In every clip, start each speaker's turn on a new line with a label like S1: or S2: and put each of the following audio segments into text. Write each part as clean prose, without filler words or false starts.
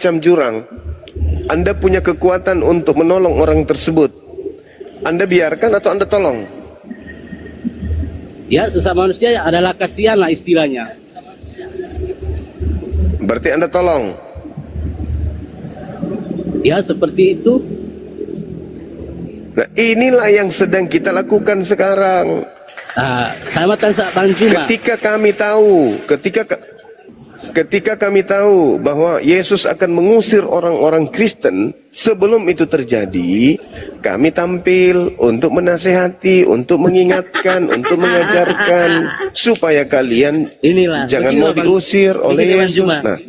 S1: terancam jurang, Anda punya kekuatan untuk menolong orang tersebut, Anda biarkan atau Anda tolong?
S2: Ya, sesama manusia ya adalah kasihan lah istilahnya.
S1: Berarti Anda tolong?
S2: Ya, seperti itu.
S1: Nah, inilah yang sedang kita lakukan sekarang.
S2: Sama Bang Juma.
S1: Ketika kami tahu bahwa Yesus akan mengusir orang-orang Kristen, sebelum itu terjadi, kami tampil untuk menasehati, untuk mengingatkan, untuk mengajarkan supaya kalian jangan mau diusir oleh Yesus. Nah,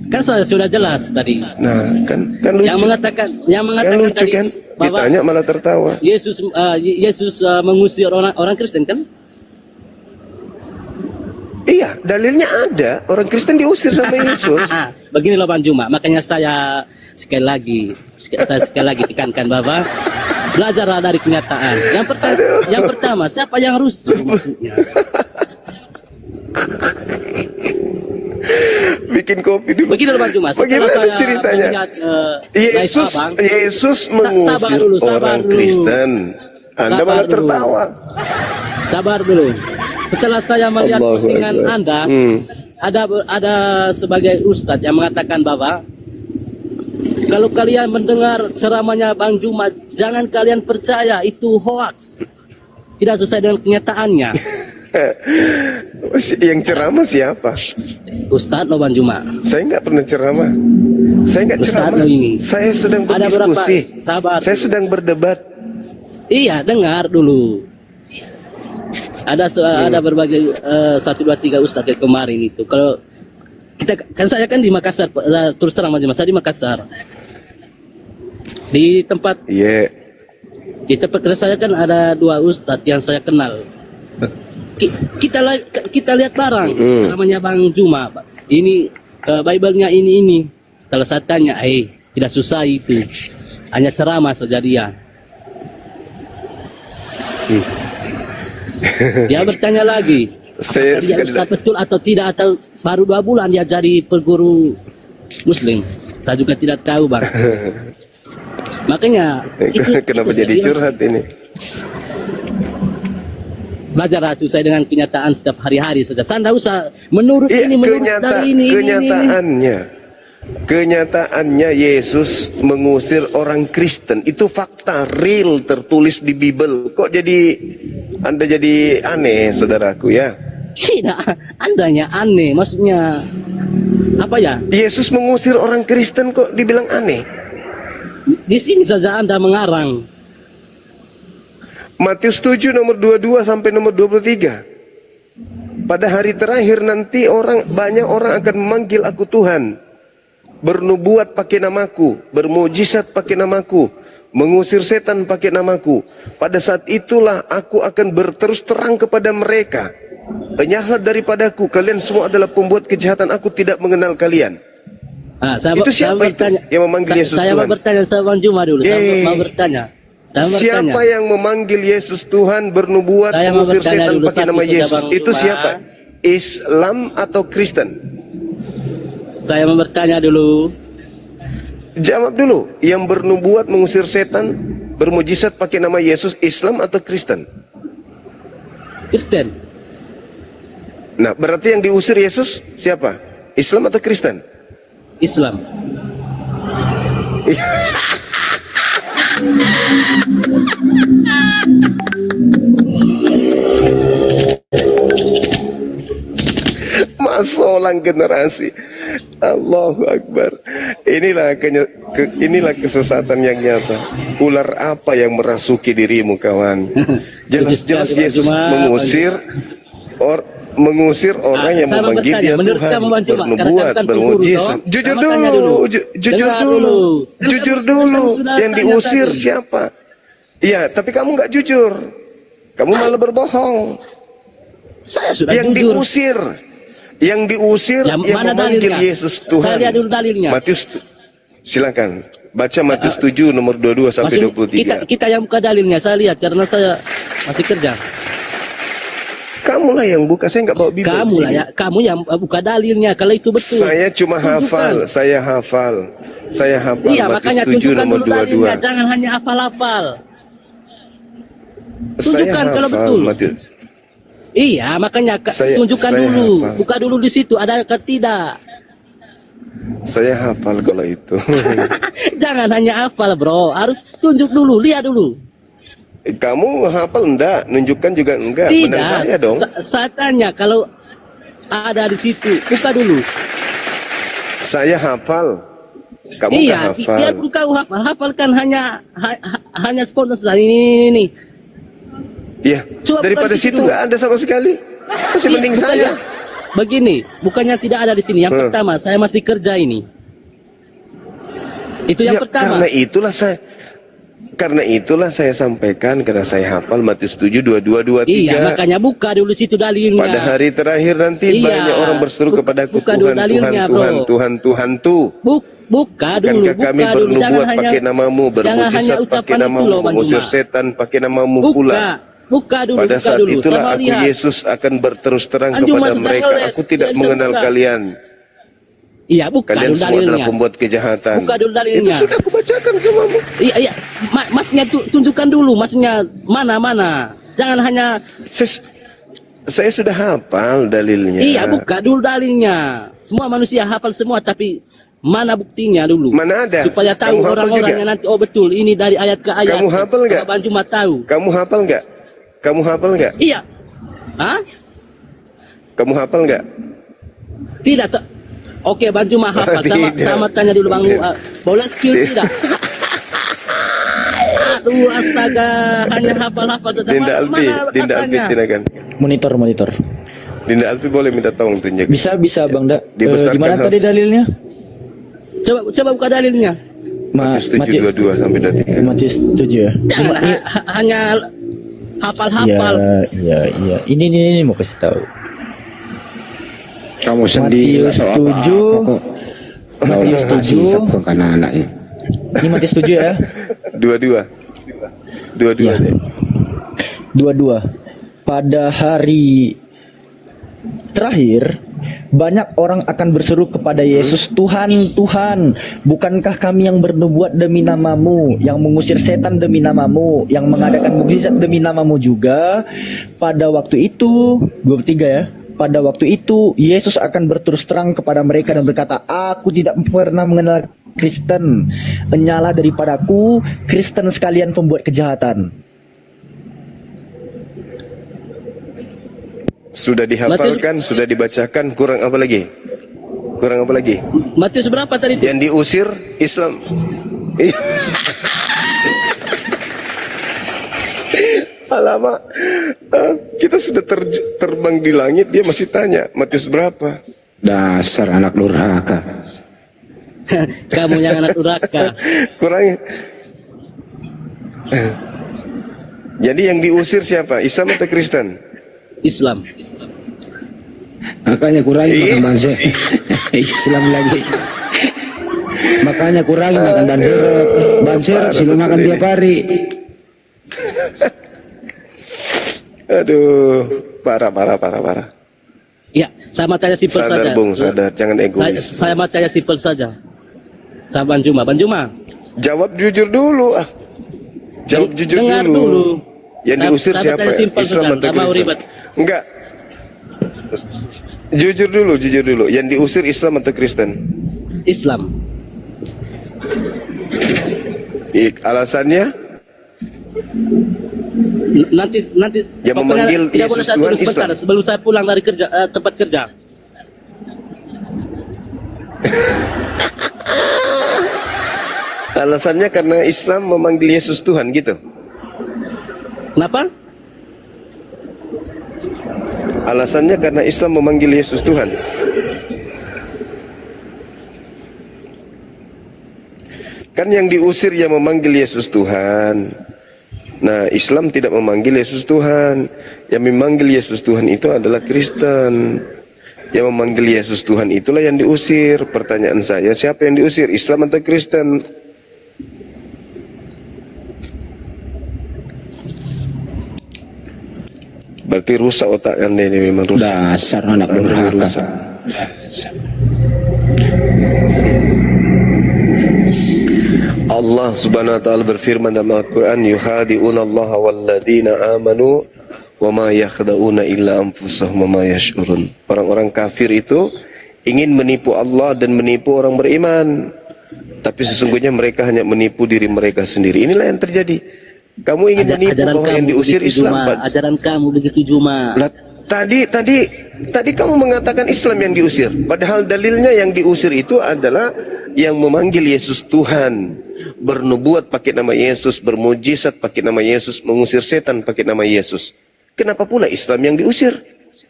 S2: kan sudah jelas tadi.
S1: Nah, kan lucu.
S2: Yang mengatakan
S1: kan lucu
S2: tadi,
S1: kan?
S2: bahwa
S1: ditanya malah tertawa.
S2: Yesus mengusir orang Kristen kan?
S1: Iya, dalilnya ada. Orang Kristen diusir sama Yesus.
S2: Begini loh Bang Juma, makanya saya sekali lagi tekankan bahwa belajarlah dari kenyataan. Yang pertama, siapa yang rusuh maksudnya?
S1: Bikin kopi dulu.
S2: Begini loh Bang Juma,
S1: bagaimana ceritanya?
S2: Melihat,
S1: Yesus mengusir orang Kristen. Anda malah tertawa.
S2: Sabar dulu. Setelah saya melihat postingan Anda, ada sebagai ustadz yang mengatakan bahwa kalau kalian mendengar ceramahnya Bang Juma, jangan kalian percaya, itu hoax, tidak sesuai dengan kenyataannya.
S1: Yang ceramah siapa?
S2: Ustadz loh Bang Juma.
S1: Saya nggak pernah ceramah. Saya nggak ceramah. Saya sedang berdiskusi. Saya sedang berdebat.
S2: Iya, dengar dulu. Ada berbagai 1, 2, 3 ustadz yang kemarin itu. Kalau saya kan di Makassar, terus terang aja Mas, saya di Makassar. Di tempat kerja saya kan ada 2 ustadz yang saya kenal. Kita lihat barang namanya Bang Juma. Ini Bible-nya ini. Setelah saya tanya, tidak susah itu. Hanya ceramah saja dia. Dia bertanya lagi, apakah dia ustaz betul atau tidak, atau baru 2 bulan dia jadi perguru Muslim. Saya juga tidak tahu Bang. Makanya
S1: kenapa jadi curhat ini?
S2: Belajar sesuai dengan kenyataan setiap hari-hari saja. Saya tidak usah menurut dari ini.
S1: Kenyataannya Yesus mengusir orang Kristen. Itu fakta real tertulis di Bible. Kok Anda jadi aneh, saudaraku ya?
S2: Tidak, Andanya aneh. Maksudnya apa ya?
S1: Yesus mengusir orang Kristen kok dibilang aneh?
S2: Di sini saja Anda mengarang.
S1: Matius 7 nomor 22 sampai nomor 23. Pada hari terakhir nanti banyak orang akan memanggil aku Tuhan, bernubuat pakai namaku, bermujizat pakai namaku, mengusir setan pakai namaku. Pada saat itulah aku akan berterus terang kepada mereka, enyahlah daripadaku, kalian semua adalah pembuat kejahatan, aku tidak mengenal kalian. Itu siapa itu yang memanggil Yesus Tuhan?
S2: Saya mau bertanya sama Bang Juma dulu. Saya mau bertanya.
S1: Siapa yang memanggil Yesus Tuhan, bernubuat, mengusir setan pakai nama Yesus? Itu siapa? Islam atau Kristen?
S2: Saya mau bertanya dulu.
S1: Jawab dulu. Yang bernubuat, mengusir setan, bermujizat pakai nama Yesus, Islam atau Kristen?
S2: Kristen.
S1: Nah, berarti yang diusir Yesus siapa? Islam atau Kristen?
S2: Islam.
S1: Masolang generasi. Allahu Akbar. Inilah kesesatan yang nyata. Ular apa yang merasuki dirimu, kawan? Jelas-jelas Yesus mengusir orang yang memanggil dia Tuhan, bernubuat, bermujizat. Jujur dulu. Yang diusir siapa? Iya, tapi kamu nggak jujur. Kamu malah berbohong.
S2: Saya sudah
S1: jujur. Yang diusir yang memanggil
S2: dalilnya?
S1: Yesus Tuhan.
S2: Saya lihat dulu dalilnya.
S1: Matius, silakan baca Matius 7 nomor 22 sampai 23.
S2: Kita yang buka dalilnya, saya lihat karena saya masih kerja.
S1: Kamulah yang buka, saya nggak bawa Bible.
S2: Kamu lah ya, kamu yang buka dalilnya kalau itu betul.
S1: Saya cuma hafal, saya hafal.
S2: Iya,
S1: Matius
S2: makanya
S1: 7
S2: tunjukkan
S1: nomor
S2: dulu dalilnya,
S1: 22.
S2: jangan hanya hafal-hafal.
S1: Saya
S2: Tunjukkan kalau
S1: hafal,
S2: betul.
S1: Matius.
S2: Iya, makanya tunjukkan
S1: saya
S2: dulu,
S1: hafal.
S2: buka dulu di situ ada atau tidak.
S1: Saya hafal kalau itu.
S2: Jangan hanya hafal, bro, harus tunjuk dulu, lihat dulu.
S1: Kamu hafal enggak? Nunjukkan juga enggak? Menang
S2: Tidak,
S1: saya dong.
S2: saya tanya kalau ada di situ, buka dulu.
S1: Saya hafal. Kamu
S2: Iya,
S1: enggak hafal.
S2: biar kau hafalkan hanya spontan saja ini.
S1: Iya.
S2: Coba
S1: Daripada
S2: bukan
S1: situ
S2: situ.
S1: enggak ada sama sekali. Masih
S2: Iya,
S1: mending
S2: bukannya-
S1: saya.
S2: Begini, bukannya tidak ada di sini. Yang pertama, saya masih kerja ini. Itu yang
S1: Ya,
S2: pertama.
S1: Karena itulah saya sampaikan, karena saya hafal Matius 7, 22, 23.
S2: Iya, makanya buka dulu situ dalilnya.
S1: Pada hari terakhir nanti
S2: Iya,
S1: banyak orang berseru kepadaku,
S2: buka dulu
S1: Tuhan, Tuhan,
S2: dalilnya,
S1: Tuhan,
S2: bro.
S1: Tuhan, Tuhan tuh.
S2: Buka dulu,
S1: Bukankah kami
S2: buka dulu. Jangan
S1: bernubuat
S2: hanya
S1: pakai namamu,
S2: jangan hanya
S1: bermujizat pakai
S2: ucapan itu
S1: namamu,
S2: loh, Bang
S1: mengusir
S2: Juma.
S1: setan pakai namamu pula.
S2: Buka dulu,
S1: Pada
S2: buka
S1: saat
S2: dulu.
S1: itulah
S2: Sama
S1: aku
S2: lihat.
S1: Yesus akan berterus terang
S2: Anjuma
S1: kepada
S2: sedang
S1: mereka,
S2: ngeles,
S1: aku tidak
S2: tidak bisa
S1: mengenal
S2: buka.
S1: kalian.
S2: Iya, buka
S1: Kalian
S2: dulu
S1: semua adalah
S2: dalilnya.
S1: pembuat kejahatan.
S2: Buka dulu dalilnya.
S1: Itu sudah aku bacakan samamu.
S2: Iya. Maksudnya tunjukkan dulu, maksudnya mana. Jangan hanya
S1: Saya sudah hafal dalilnya.
S2: iya, buka dulu dalilnya. Semua manusia hafal semua, tapi mana buktinya dulu?
S1: Mana ada?
S2: Supaya tahu
S1: Kamu hafal
S2: orang-orangnya
S1: juga?
S2: nanti, oh betul, ini dari ayat ke ayat.
S1: Kamu hafal nggak?
S2: Bang Juma tahu.
S1: Kamu hafal nggak? Kamu hafal nggak?
S2: Iya. Hah?
S1: Kamu hafal nggak?
S2: Tidak. Oke, Bang Juma hafal.
S1: Tidak.
S2: Sama tanya dulu Bang. Boleh spill tidak? Aduh, astaga, hanya hafal-hafal saja.
S1: Dinda Alfi, Dinda Alfi
S2: katanya?
S1: tindakan.
S3: Monitor.
S1: Dinda Alfi boleh minta tolong tunjuk.
S3: Bisa Bang Da.
S1: Dibesarkan
S3: Gimana tadi
S1: harus-
S3: dalilnya?
S2: Coba buka dalilnya.
S1: Matius 7, 22 sampai 23.
S3: Matius 7 ya.
S2: Jangan hanya hafal-hafal.
S3: Iya. Ini mau kasih tahu.
S4: Kamu sendiri
S3: Matius
S4: atau
S3: 7.
S4: apa-apa.
S3: Matius
S4: Kau kasih
S3: 7.
S4: sabtu ke anak-anaknya.
S3: Ini Matius 7 ya.
S1: 22.
S3: Iya.
S1: deh.
S3: 22. Pada hari terakhir banyak orang akan berseru kepada Yesus, Tuhan, Tuhan, bukankah kami yang bernubuat demi namamu, yang mengusir setan demi namamu, yang mengadakan mukjizat demi namamu juga? Pada waktu itu, 23 ya. Pada waktu itu Yesus akan berterus terang kepada mereka dan berkata, aku tidak pernah mengenal Kristen, menyalah daripadaku Kristen sekalian pembuat kejahatan.
S1: Sudah dihafalkan, sudah dibacakan, kurang apa lagi? Kurang apa lagi?
S2: Matius berapa tadi itu?
S1: Yang diusir Islam. Alamak, kita sudah terbang di langit, dia masih tanya Matius berapa?
S4: Dasar anak durhaka.
S2: Kamu yang anak durhaka.
S1: Kurangi. Jadi yang diusir siapa? Islam atau Kristen?
S2: Islam.
S4: Makanya kurangi makan banser. Islam lagi. Makanya kurangi makan banser. Banser sila makan tiap hari.
S1: Aduh, parah.
S2: Ya, saya mau tanya simpel
S1: Sadar
S2: saja.
S1: Bung, sadar, jangan egois.
S2: Saya mau tanya simpel saja. Sama Bang Juma.
S1: Jawab jujur dulu ah. Jawab jujur
S2: Dengar
S1: dulu.
S2: dulu.
S1: Yang diusir
S2: Saya
S1: siapa?
S2: tanya simpel
S1: Islam
S2: saja,
S1: atau
S2: nggak mau
S1: Kristen?
S2: ribet.
S1: Enggak. Jujur dulu. Yang diusir Islam atau Kristen?
S2: Islam.
S1: Alasannya?
S2: Nanti
S1: Yang
S2: pokoknya
S1: memanggil
S2: tidak
S1: Yesus
S2: boleh saya
S1: Tuhan
S2: tulis sebentar
S1: Islam.
S2: sebelum saya pulang dari tempat kerja.
S1: Alasannya karena Islam memanggil Yesus Tuhan gitu.
S2: Kenapa?
S1: Alasannya karena Islam memanggil Yesus Tuhan. Kan yang diusir yang memanggil Yesus Tuhan. Nah, Islam tidak memanggil Yesus Tuhan. Yang memanggil Yesus Tuhan itu adalah Kristen. Yang memanggil Yesus Tuhan itulah yang diusir. Pertanyaan saya, siapa yang diusir? Islam atau Kristen? Berarti rusak otak Anda ini, memang rusak.
S4: Dasar anak
S1: Anda
S4: durhaka.
S1: rusak. Allah Subhanahu wa taala berfirman dalam Al-Qur'an, yukhadi'una Allah walladzina amanu wa ma yakhda'una illa anfusahum wa ma yash'urun. Orang-orang kafir itu ingin menipu Allah dan menipu orang beriman, tapi sesungguhnya mereka hanya menipu diri mereka sendiri. Inilah yang terjadi. Kamu ingin menipu bahwa yang diusir Islam.
S2: Ajaran kamu begitu Juma.
S1: Lah, tadi kamu mengatakan Islam yang diusir, padahal dalilnya yang diusir itu adalah yang memanggil Yesus Tuhan, bernubuat pakai nama Yesus, bermujizat pakai nama Yesus, mengusir setan pakai nama Yesus. Kenapa pula Islam yang diusir?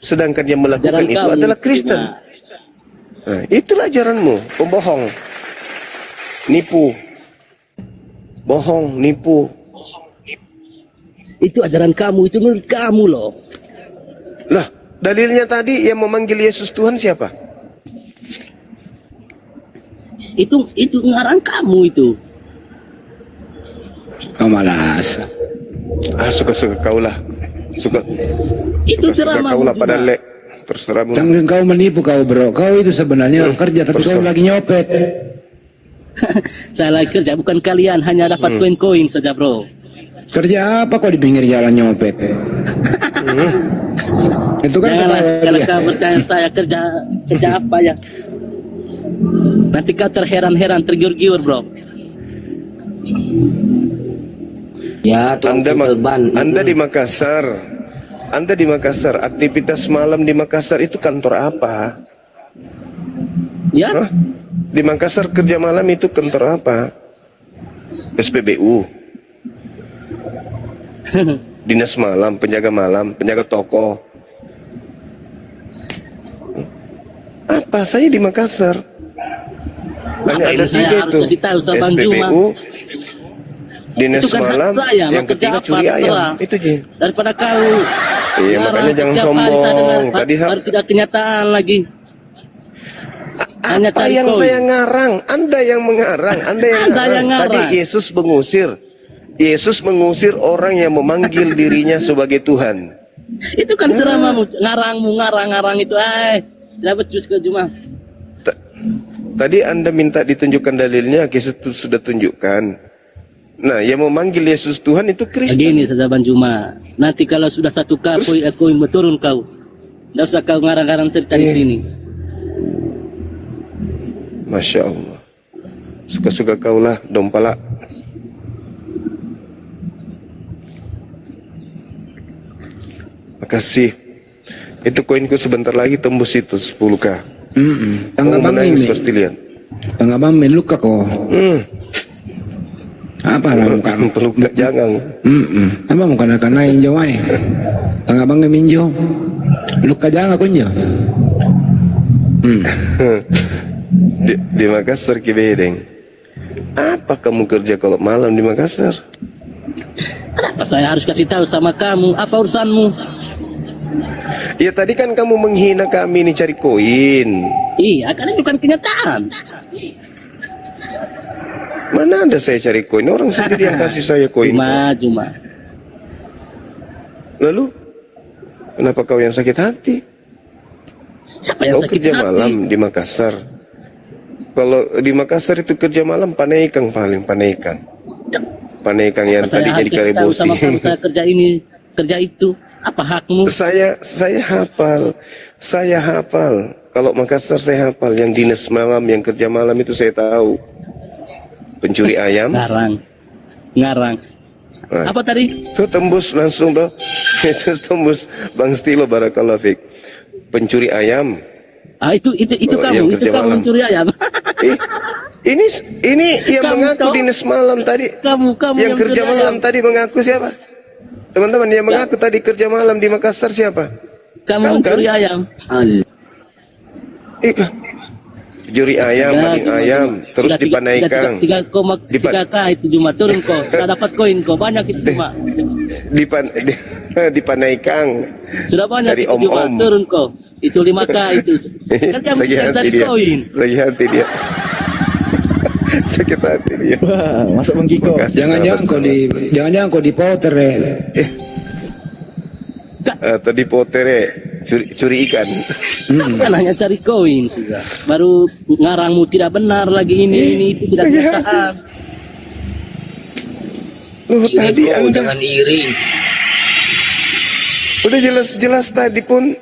S1: Sedangkan yang melakukan itu adalah Kristen. Nah, itulah ajaranmu, pembohong, nipu, bohong, nipu.
S2: Itu ajaran kamu, itu menurut kamu loh.
S1: Lah, dalilnya tadi yang memanggil Yesus Tuhan siapa?
S2: Itu ngarang kamu itu.
S4: Kau malas.
S1: Suka-suka kau lah.
S2: Itu ceramah
S1: kau lah pada lek. Terserah.
S4: Jangan kau menipu kau bro. Kau itu sebenarnya kerja tapi kau lagi nyopet.
S2: Saya lagi kerja, bukan kalian, hanya dapat koin-koin saja bro.
S4: Kerja apa kau di pinggir jalan nyopet? Itu kan
S2: kalau kau bertanya saya kerja apa ya? Nanti kau terheran-heran, tergiur-giur bro.
S5: Ya,
S1: Anda di Makassar. Anda di Makassar, aktivitas malam di Makassar itu kantor apa?
S2: Ya?
S1: Hah? Di Makassar kerja malam itu kantor apa? SPBU. Dinas malam, penjaga toko. Apa? Saya di Makassar. Hanya ada tiga itu. SPBU, Dinas
S2: itu kan
S1: malam,
S2: saya,
S1: yang ketiga curi ayam. Itu dia.
S2: Daripada kau.
S1: Iya, makanya jangan sombong. Tadi
S2: baru tidak kenyataan lagi. Hanya
S1: apa yang
S2: koin.
S1: saya ngarang? Anda yang mengarang. Anda yang ngarang. Tadi Yesus mengusir. Yesus mengusir orang yang memanggil dirinya sebagai Tuhan.
S2: Itu kan ceramahmu, ngarang itu. Tidak becus ke Juma.
S1: Tadi Anda minta ditunjukkan dalilnya, Yesus sudah tunjukkan. Nah, yang memanggil Yesus Tuhan itu Kristus.
S2: Begini saja Bang Juma. Nanti kalau sudah satu kali aku yang turun kau. Tidak usah kau ngarang-ngarang cerita di sini.
S1: Masya Allah. Suka-suka kau lah, dompala. Makasih. Itu koinku sebentar lagi tembus itu 10K.
S4: Tangga
S1: Kamu menangis
S4: bang
S1: pasti lihat.
S4: Tangga bang luka kok. Apa lah muka
S1: peluka jangan.
S4: Apa muka nak naik jawai. Tangga bang minjo. Luka jangan aku njo.
S1: Di Makassar Kibedeng. Apa kamu kerja kalau malam di Makassar?
S2: Kenapa saya harus kasih tahu sama kamu? Apa urusanmu?
S1: Ya tadi kan kamu menghina kami nih cari koin.
S2: Iya, kan itu kan kenyataan.
S1: Mana ada saya cari koin? Orang sendiri yang kasih saya koin.
S2: Cuma.
S1: Lalu kenapa kau yang sakit hati?
S2: Siapa yang
S1: Kau
S2: sakit
S1: kerja
S2: hati?
S1: malam di Makassar. Kalau di Makassar itu kerja malam Panaikan paling Panaikan. Panaikan yang tadi jadi Karebosi.
S2: Sama kamu saya kerja ini, kerja itu. Apa hakmu?
S1: Saya hafal. Saya hafal. Kalau Makassar saya hafal. Yang dinas malam, yang kerja malam itu saya tahu. Pencuri ayam.
S2: Ngarang.
S1: Nah,
S2: Apa tadi?
S1: itu tembus langsung tuh. Yesus tembus Bang Stilo Barakallah Fik. Pencuri ayam.
S2: Itu
S1: yang
S2: kamu,
S1: kerja malam.
S2: mencuri ayam.
S1: Ini yang
S2: Kamu
S1: mengaku
S2: tahu?
S1: dinas malam tadi.
S2: Kamu
S1: yang kerja
S2: mencuri
S1: malam
S2: ayam.
S1: tadi mengaku siapa? Teman-teman yang mengaku tadi kerja malam di Makassar siapa?
S2: Kamu mencuri ayam.
S1: Juri ayam, maling ayam, terus
S2: Sudah
S1: dipanaikan.
S2: 3,3K itu cuma turun kok. Sudah dapat koin kok, banyak itu cuma.
S1: Dipanaikan.
S2: Sudah banyak
S1: Dari
S2: itu cuma
S1: om-om.
S2: turun kok. Itu 5K itu. Kan kamu
S1: Sakit
S2: sudah
S1: hati
S2: cari
S1: dia.
S2: koin.
S1: Sakit hati dia. Sakit hati dia.
S3: Wah, masuk Bang Kiko.
S1: Makasih,
S4: Jangan-jangan
S1: sahabat-sahabat.
S4: kau di potret.
S1: Tadi potere curi ikan.
S2: Bukan hanya cari koin sudah. Baru ngarangmu tidak benar lagi ini itu tidak kenyataan.
S1: Loh, tadi
S5: bro,
S1: Anda
S5: jangan iri.
S1: udah jelas-jelas tadi pun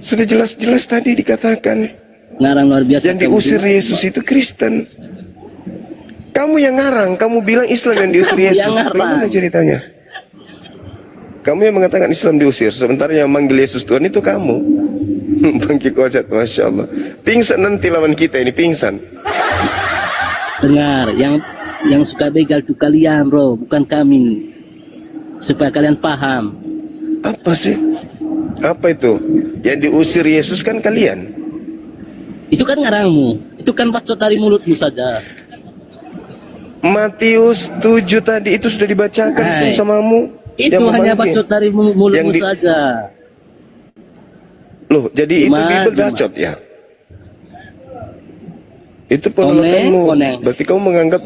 S1: sudah jelas-jelas tadi dikatakan
S2: Ngarang luar biasa.
S1: yang diusir Yesus itu Kristen. Kamu yang ngarang, kamu bilang Islam yang diusir Yesus.
S2: Yang ngarang.
S1: Bagaimana ceritanya? Kamu yang mengatakan Islam diusir, sementara yang manggil Yesus Tuhan itu kamu. Bangki Kojat, Masya Allah. Pingsan nanti lawan kita ini, pingsan.
S2: Dengar, yang suka begal itu kalian, bro, bukan kami. Supaya kalian paham.
S1: Apa sih? Apa itu? Yang diusir Yesus kan kalian.
S2: Itu kan ngarangmu. Itu kan bacot dari mulutmu saja.
S1: Matius 7 tadi itu sudah dibacakan pun
S2: Hai.
S1: samamu.
S2: Itu
S1: yang
S2: hanya
S1: memanggil.
S2: bacot dari mulutmu
S1: Yang di-
S2: saja.
S1: Loh, jadi itu
S2: Cuma-
S1: Bible bacot ya? Itu penolakanmu.
S2: Koneng.
S1: Berarti kamu menganggap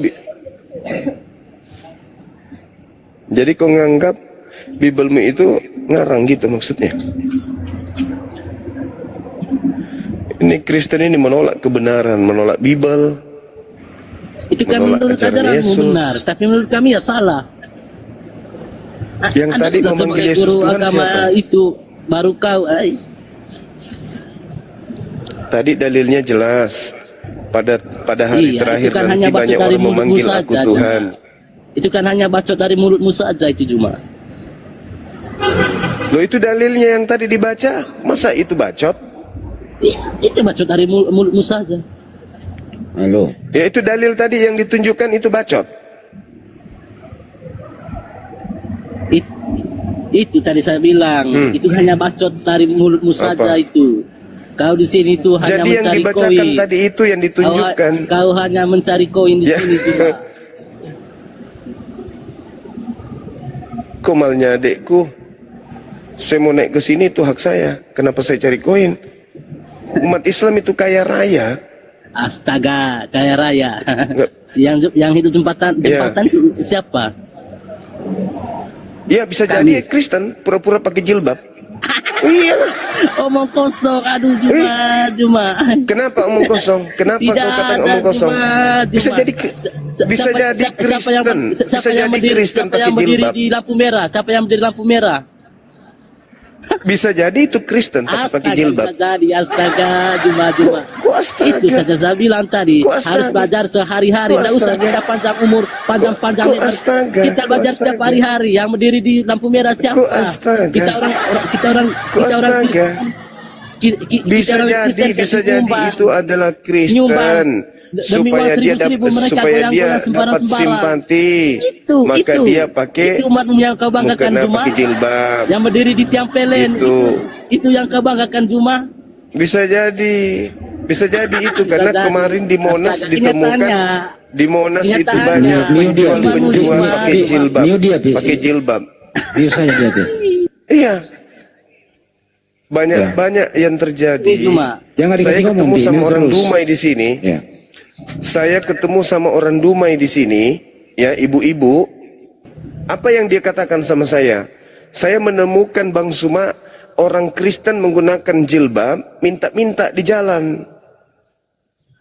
S1: jadi kau menganggap Biblemu itu ngarang gitu maksudnya? Ini Kristen ini menolak kebenaran, menolak Bible.
S2: Itu kan
S1: Menolak
S2: menurut
S1: ajaran
S2: ajaranmu
S1: Yesus.
S2: benar, tapi menurut kami ya salah.
S1: Yang
S2: Anda
S1: tadi
S2: sudah
S1: memanggil
S2: sebagai
S1: Yesus
S2: guru
S1: Tuhan
S2: agama
S1: siapa?
S2: itu baru kau,
S1: Tadi dalilnya jelas. Pada hari
S2: Iya,
S1: terakhir
S2: itu kan
S1: nanti
S2: hanya bacot
S1: banyak
S2: dari
S1: orang
S2: mulutmu
S1: memanggil
S2: saja,
S1: aku Tuhan.
S2: Itu kan hanya bacot dari mulutmu saja itu cuma.
S1: Loh, itu dalilnya yang tadi dibaca. Masa itu bacot?
S2: Itu bacot dari mulutmu saja.
S4: Halo.
S1: Ya, itu dalil tadi yang ditunjukkan itu bacot.
S2: Itu tadi saya bilang, itu hanya bacot dari mulutmu saja
S1: Apa?
S2: itu. Kau di sini tuh hanya
S1: Jadi yang
S2: mencari
S1: dibacakan
S2: koin.
S1: tadi itu yang ditunjukkan.
S2: Kau hanya mencari koin di
S1: Ya.
S2: sini cuma.
S1: Komalnya adekku, saya mau naik ke sini itu hak saya. Kenapa saya cari koin? Umat Islam itu kaya raya.
S2: Astaga, kaya raya.
S1: Nggak.
S2: yang hidup jembatan
S1: Ya.
S2: itu siapa?
S1: Ya bisa jadi Kristen, pura-pura pakai jilbab. Iya.
S2: Omong kosong, aduh cuma.
S1: Kenapa omong kosong? Kenapa
S2: Tidak
S1: kau katakan
S2: ada,
S1: omong kosong? Bisa
S2: Cuma.
S1: jadi bisa jadi Kristen. Bisa jadi Kristen
S2: siapa yang
S1: pakai
S2: berdiri
S1: jilbab.
S2: di lampu merah? Siapa yang berdiri di lampu merah?
S1: Bisa jadi itu Kristen tapi pakai jilbab.
S2: Bisa jadi, astaga, cuma.
S1: Kok astaga?
S2: Itu saja saya bilang tadi.
S1: Kok astaga?
S2: Harus belajar sehari-hari.
S1: Kok
S2: Tidak usah
S1: astaga?
S2: kita panjang umur, panjang-panjang.
S1: Kok astaga?
S2: Kita
S1: Kok
S2: belajar setiap
S1: astaga?
S2: hari-hari. Yang berdiri di lampu merah siapa?
S1: Kok astaga?
S2: Kita orang
S1: Kok
S2: kita orang
S1: astaga? Bisa jadi itu adalah Kristen supaya dia dapat dapat simpati. Maka dia pakai
S2: itu umatmu yang kau banggakan
S1: mukena
S2: cuma
S1: pakai jilbab.
S2: yang berdiri di tiang pelen itu yang kau banggakan cuma.
S1: Bisa jadi itu karena
S2: jadi.
S1: kemarin di Monas
S2: Astaga,
S1: ditemukan
S2: kenyataannya-
S1: di Monas itu
S2: kenyataannya,
S1: banyak penjual
S2: Pi.
S1: pakai jilbab,
S4: Mio dia, Pi.
S1: pakai jilbab.
S4: Dia saya dia tuh.
S1: Iya. Banyak yang terjadi.
S2: Ini cuma.
S4: Jangan
S1: Saya
S4: dikasih ngomong,
S1: ketemu
S4: Pi.
S1: sama
S4: Mio
S1: orang
S4: terus.
S1: Dumai di sini.
S4: Ya.
S1: Saya ketemu sama orang Dumai di sini, ya ibu-ibu. Apa yang dia katakan sama saya? Saya menemukan Bang Suma orang Kristen menggunakan jilbab, minta-minta di jalan.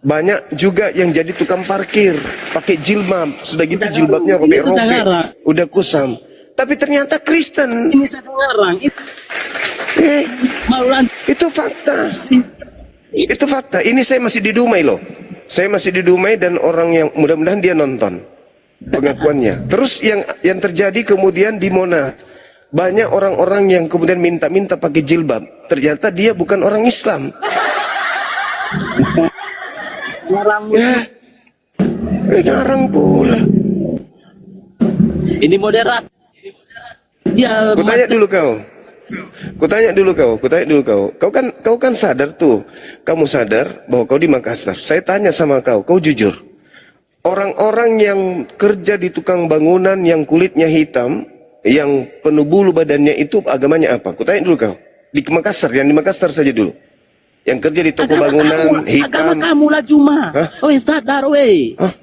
S1: Banyak juga yang jadi tukang parkir, pakai jilbab. Sudah gitu jilbabnya
S2: Ini sedang
S1: robek-robek,
S2: ngarang.
S1: udah kusam. Tapi ternyata Kristen.
S2: Ini saya ngarang. Maulan
S1: Itu fakta. Itu fakta. Ini saya masih di Dumai loh. Saya masih di Dumai dan orang yang mudah-mudahan dia nonton pengakuannya. Terus yang terjadi kemudian di Mona, banyak orang-orang yang kemudian minta-minta pakai jilbab. Ternyata dia bukan orang Islam.
S2: ngarang.
S1: Ya, ngarang pula.
S2: Ini moderat. Ya,
S1: Kutanya dulu kau. Kau kan sadar tuh. Kamu sadar bahwa kau di Makassar. Saya tanya sama kau jujur. Orang-orang yang kerja di tukang bangunan yang kulitnya hitam, yang penuh bulu badannya itu agamanya apa? Kutanya dulu kau. Di Makassar, yang di Makassar saja dulu. Yang kerja di toko bangunan hitam.
S2: Agama kamu lah cuma.
S1: Hah?
S2: Sadar weh.
S1: Hah?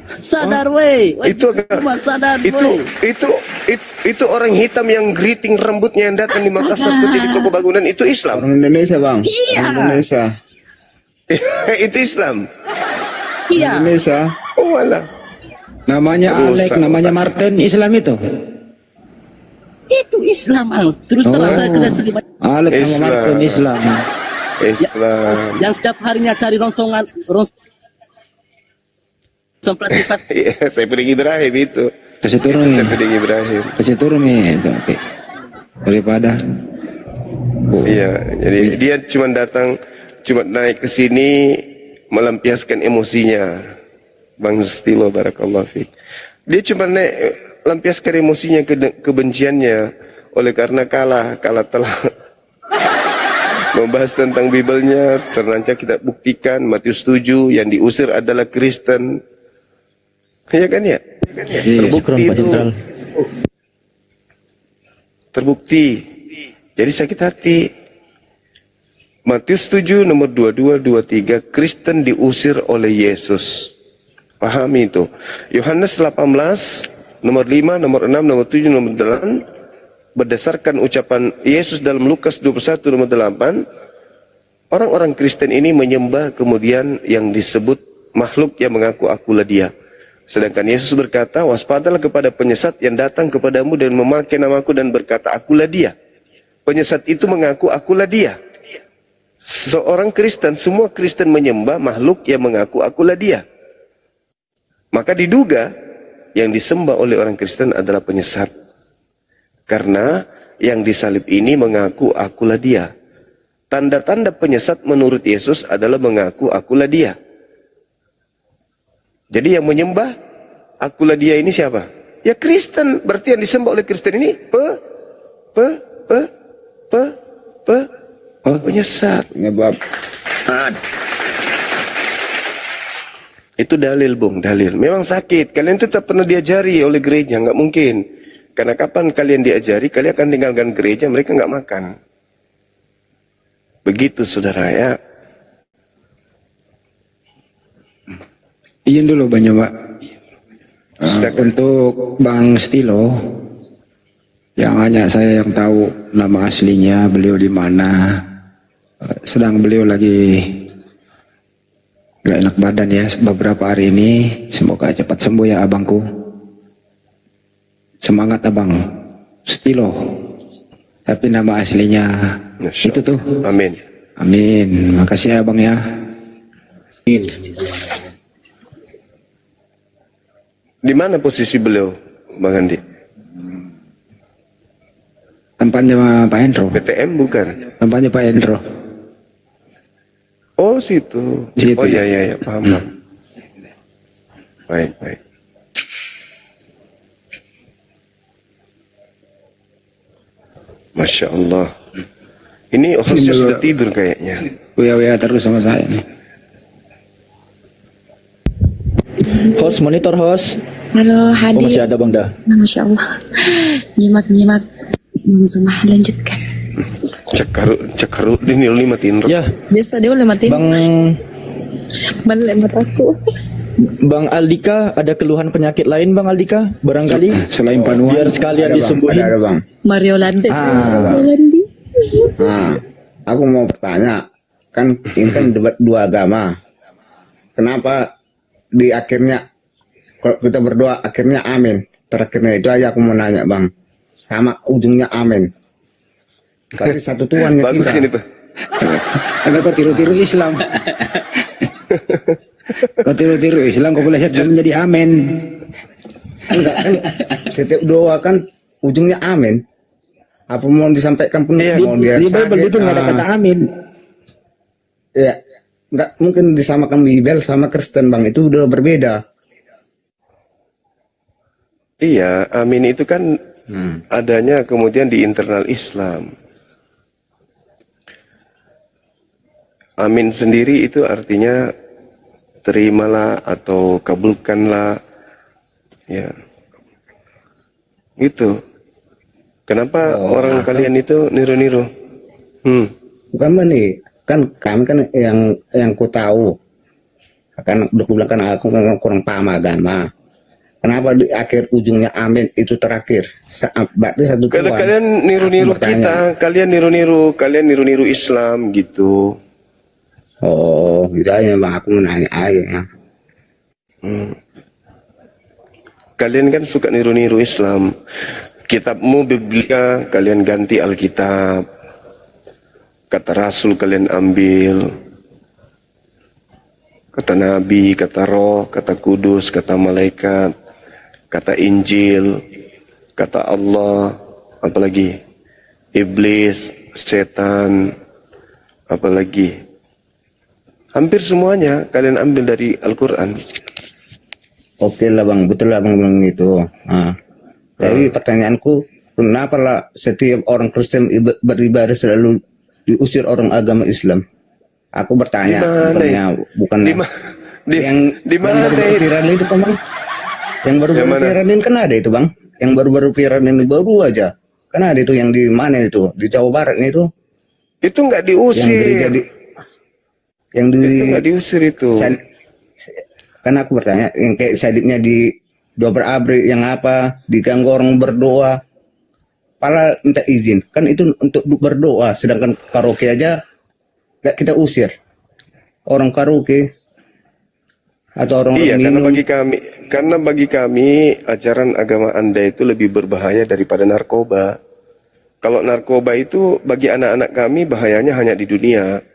S2: Sadar weh.
S1: Itu
S2: Cuma sadar
S1: itu,
S2: weh.
S1: itu orang hitam yang geriting rambutnya yang datang di Makassar ketika toko bangunan itu Islam.
S6: Orang Indonesia bang.
S2: Iya.
S6: Orang Indonesia.
S1: Itu Islam.
S2: Iya.
S6: Indonesia.
S1: Oh alah.
S4: Namanya Alek,
S1: Rusak,
S4: namanya Martin, Islam itu.
S2: Itu Islam, Bang. Terus terang saya tidak sedih.
S4: Alek sama
S1: Islam.
S4: Martin Islam.
S1: Islam.
S2: Yang setiap harinya cari rongsokan plastik.
S1: Iya, saya pedang Ibrahim itu.
S4: Kasih turun
S1: Saya
S4: nih.
S1: pedang Ibrahim.
S4: Kasih turun nih itu. Oke. Daripada
S1: Iya, jadi dia cuma datang, cuma naik ke sini melampiaskan emosinya. Bang Stilo, barakallahu fiik. Dia cuma naik lampiaskan emosinya, kebenciannya oleh karena kalah telah membahas tentang Bibelnya. Ternyata kita buktikan Matius 7 yang diusir adalah Kristen. Iya kan ya? Terbukti
S3: Syukran, Pak
S1: itu.
S3: Jenderal.
S1: Terbukti. Jadi sakit hati. Matius 7 nomor 22, 23, Kristen diusir oleh Yesus. Pahami itu. Yohanes 18 nomor 5, nomor 6, nomor 7, nomor 8, berdasarkan ucapan Yesus dalam Lukas 21 nomor 8, orang-orang Kristen ini menyembah kemudian yang disebut makhluk yang mengaku akulah dia. Sedangkan Yesus berkata, waspadalah kepada penyesat yang datang kepadamu dan memakai namaku dan berkata, akulah dia. Penyesat itu mengaku akulah dia. Seorang Kristen, semua Kristen menyembah makhluk yang mengaku akulah dia. Maka diduga yang disembah oleh orang Kristen adalah penyesat. Karena yang disalib ini mengaku akulah dia. Tanda-tanda penyesat menurut Yesus adalah mengaku akulah dia. Jadi yang menyembah akulah dia ini siapa? Ya Kristen. Berarti yang disembah oleh Kristen ini penyesat.
S6: Penyebab.
S1: Itu dalil, Bung, dalil. Memang sakit. Kalian itu tak pernah diajari oleh gereja, nggak mungkin. Karena kapan kalian diajari, kalian akan tinggalkan gereja, mereka nggak makan. Begitu, saudara ya.
S4: izin dulu Bang Nyoba. Untuk Bang Stilo, yang hanya saya yang tahu nama aslinya, beliau di mana, sedang beliau lagi gak enak badan ya beberapa hari ini. Semoga cepat sembuh ya abangku. Semangat abang Stilo. Tapi nama aslinya itu tuh.
S1: Amin.
S4: Amin. Makasih ya abang ya.
S1: Di mana posisi beliau, Bang Andi?
S4: Tempatnya Pak Hendro.
S1: PTM bukan?
S4: Tempatnya Pak Hendro.
S1: Oh situ.
S4: Situ,
S1: Oh
S4: ya.
S1: iya, paham. Baik, baik. Masya Allah. Ini hostnya sudah tidur kayaknya.
S4: Uya terus sama saya nih.
S3: Host, monitor host.
S7: Halo,
S3: Oh,
S7: hadir.
S3: masih ada Bang Dah.
S7: Nah, Masya Allah. Nyimak-nyimak. Sama lanjutkan.
S1: Cekaru ini matiin.
S3: Ya,
S7: Biasa dia boleh matiin. Balik mataku.
S3: Bang Aldika, ada keluhan penyakit lain Bang Aldika? Barangkali
S4: Selain panuan.
S3: biar sekalian
S6: Ada, Bang.
S3: disembuhin.
S6: Ada bang.
S7: Mario Lande.
S6: Nah, aku mau bertanya, kan ini kan debat dua agama. Kenapa di akhirnya kalau kita berdoa akhirnya amin? Terakhirnya itu aja aku mau nanya bang. Sama ujungnya amin. Berarti satu Tuhan yang
S1: Bagus
S6: kita.
S1: ini Pak.
S4: Kenapa tiru-tiru Islam? Kau tiru-tiru Islam, kau boleh menjadi amin.
S6: Enggak, kan setiap doa kan ujungnya amin. Apa mau disampaikan pun mau dia
S4: Di Bible
S6: sakit,
S4: itu nggak ada kata amin.
S6: ya nggak mungkin disamakan Bible sama Kristen bang, itu udah berbeda.
S1: Iya, amin itu kan adanya kemudian di internal Islam. Amin sendiri itu artinya terimalah atau kabulkanlah, ya, gitu. Kenapa orang kalian itu niru-niru?
S6: Bukan bang nih, kan kami kan yang ku tahu Kan udah bilang kan aku kurang paham agama. Kenapa di akhir ujungnya amin itu terakhir? Berarti satu
S1: Karena
S6: Tuhan.
S1: kalian niru-niru
S6: Aku bertanya.
S1: kita, kalian niru-niru Islam gitu.
S6: Oh, gitu aja bang. Aku menanya aja ya.
S1: Kalian kan suka niru-niru Islam. Kitabmu Biblia, kalian ganti Alkitab. Kata Rasul kalian ambil. Kata Nabi, kata Roh, kata Kudus, kata Malaikat, kata Injil, kata Allah, apalagi Iblis, setan, apalagi. Hampir semuanya kalian ambil dari Al-Quran.
S6: Oke lah bang, betul lah bang bilang gitu. Nah, jadi pertanyaanku, kenapa lah setiap orang Kristen beribadah selalu diusir orang agama Islam? Aku bertanya, bukan
S1: Di mana
S6: baru viral itu kan bang? Yang baru-baru viral ini kan ada itu bang? Yang baru-baru viral ini baru aja. Kan ada itu yang di mana itu? Di Jawa Barat itu?
S1: Itu nggak diusir.
S6: Yang
S1: itu nggak diusir itu.
S6: Kan aku bertanya, yang kayak salibnya di dobrak abrik, yang apa, diganggu orang berdoa, pala minta izin, kan itu untuk berdoa, sedangkan karaoke aja gak kita usir. Orang karaoke atau orang
S1: iya,
S6: minum.
S1: karena bagi kami ajaran agama Anda itu lebih berbahaya daripada narkoba. Kalau narkoba itu bagi anak-anak kami bahayanya hanya di dunia.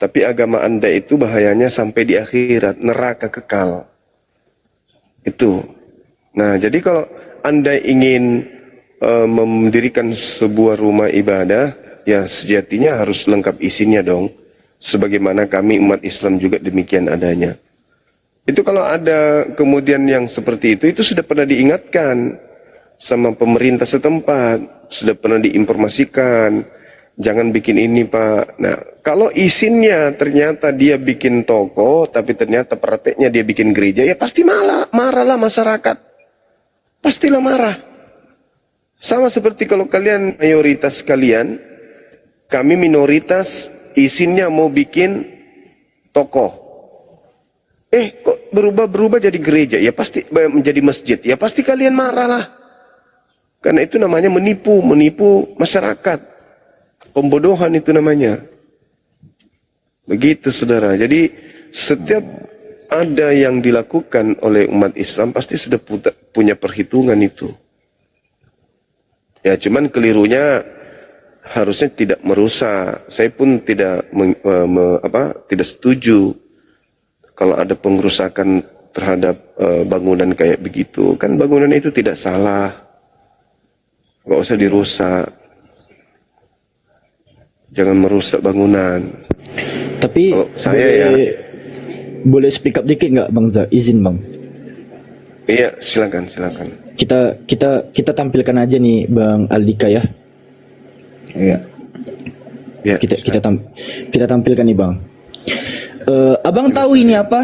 S1: Tapi agama Anda itu bahayanya sampai di akhirat, neraka kekal. Itu. Nah, jadi kalau Anda ingin mendirikan sebuah rumah ibadah, ya sejatinya harus lengkap isinya dong. Sebagaimana kami umat Islam juga demikian adanya. Itu kalau ada kemudian yang seperti itu sudah pernah diingatkan sama pemerintah setempat, sudah pernah diinformasikan. Jangan bikin ini Pak. Nah, kalau izinnya ternyata dia bikin toko, tapi ternyata prakteknya dia bikin gereja, ya pasti marahlah masyarakat. Pastilah marah. Sama seperti kalau kalian mayoritas kalian, kami minoritas, izinnya mau bikin toko. Kok berubah jadi gereja? Ya pasti menjadi masjid. Ya pasti kalian marahlah. Karena itu namanya menipu masyarakat. Pembodohan itu namanya. Begitu saudara. Jadi setiap ada yang dilakukan oleh umat Islam pasti sudah punya perhitungan itu. Ya cuman kelirunya harusnya tidak merusak. Saya pun tidak tidak setuju kalau ada pengrusakan terhadap bangunan kayak begitu. Kan bangunan itu tidak salah. Nggak usah dirusak. Jangan merusak bangunan.
S3: Tapi
S1: kalau saya
S3: boleh speak up dikit nggak Bang Za? Izin Bang.
S1: Iya, silakan.
S3: Kita tampilkan aja nih Bang Aldika ya.
S6: Iya.
S1: Ya,
S3: kita tampilkan nih Bang. Abang tahu ini apa?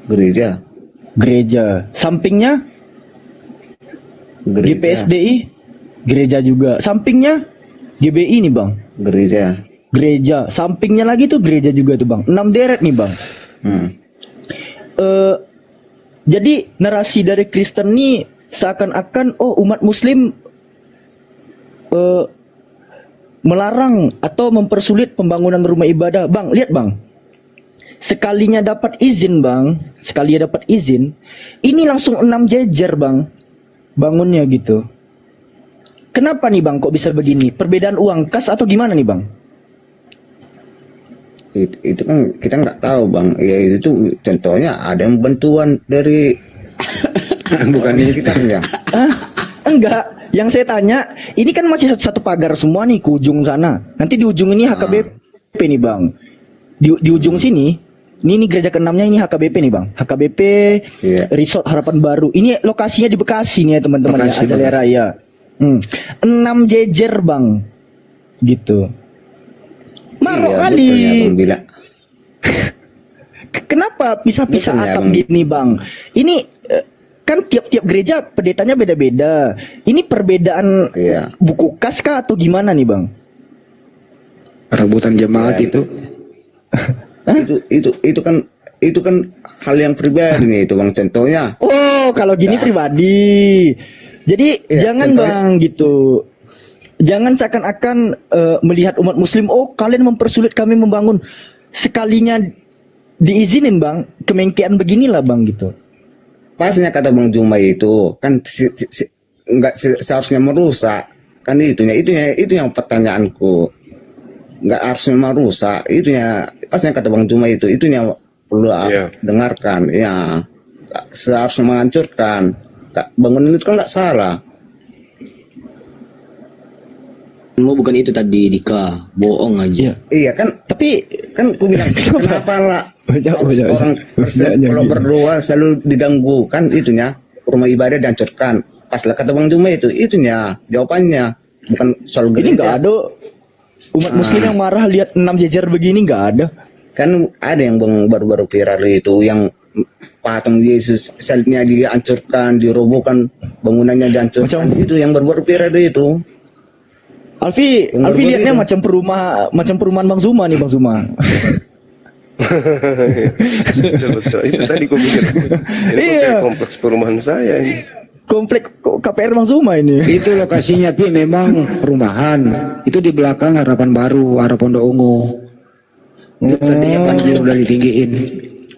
S3: Gereja. Sampingnya GPSDI, gereja juga. Sampingnya GBI nih Bang. Gereja. Sampingnya lagi tuh gereja juga tuh Bang. 6 deret nih Bang. Jadi narasi dari Kristen nih seakan-akan umat Muslim melarang atau mempersulit pembangunan rumah ibadah. Bang, lihat Bang. Sekalinya dapat izin Bang, ini langsung 6 jejer Bang. Bangunnya gitu. Kenapa nih Bang kok bisa begini? Perbedaan uang kas atau gimana nih Bang?
S6: Itu kan kita nggak tahu Bang. Ya itu contohnya ada yang bantuan dari bukan ini kita ya.
S3: Enggak. Yang saya tanya, ini kan masih satu pagar semua nih ke ujung sana. Nanti di ujung ini HKBP nih Bang. Di ujung sini, ini gereja ke-6-nya ini HKBP nih Bang. HKBP Resort Harapan Baru. Ini lokasinya di Bekasi nih ya teman-teman ya, Azalea Raya. 6 jejer Bang. Gitu. Marok kali. Kenapa pisah-pisah atap gini Bang? Ini kan tiap-tiap gereja pendetanya beda-beda. Ini perbedaan buku kas kah atau gimana nih Bang?
S4: Rebutan jemaat itu.
S6: Itu kan hal yang pribadi nih itu Bang, contohnya.
S3: Oh, kalau gini pribadi. Jadi jangan
S6: contohnya,
S3: Bang gitu. Jangan seakan-akan melihat umat muslim, oh kalian mempersulit kami membangun. Sekalinya diizinin Bang, kemengkean beginilah Bang gitu.
S6: pasnya kata Bang Juma itu kan nggak seharusnya merusak. Kan itu yang pertanyaanku. Nggak harusnya merusak, itunya pasnya kata Bang Juma itu yang perlu dengarkan. Ya, seharusnya menghancurkan. Bangunan itu kan nggak salah.
S5: Mau bukan itu tadi Dika, bohong aja.
S6: Iya kan,
S3: Tapi
S6: kan aku bilang kenapa lah orang kalau berdoa selalu diganggu kan itunya, rumah ibadah dihancurkan. Pas lah kata Bang Juma itunya jawabannya, bukan soal gereja.
S3: ini nggak ada umat muslim yang marah lihat 6 jejer begini, nggak ada.
S6: Kan ada yang baru-baru viral itu yang patung Yesus salibnya dihancurkan, dirobohkan, bangunannya dihancurkan. Itu yang baru-baru viral itu.
S3: Alfi lihatnya macam perumahan Bang Zuma nih Bang Zuma.
S1: Betul. Itu tadi gue pikir. Ini kayak kompleks perumahan saya ini.
S3: Komplek KPR Bang Zuma ini.
S4: Itu lokasinya Pi memang perumahan. Itu di belakang Harapan Baru, arah Pondok Ungu. Itu tadinya banjir udah ditinggiin.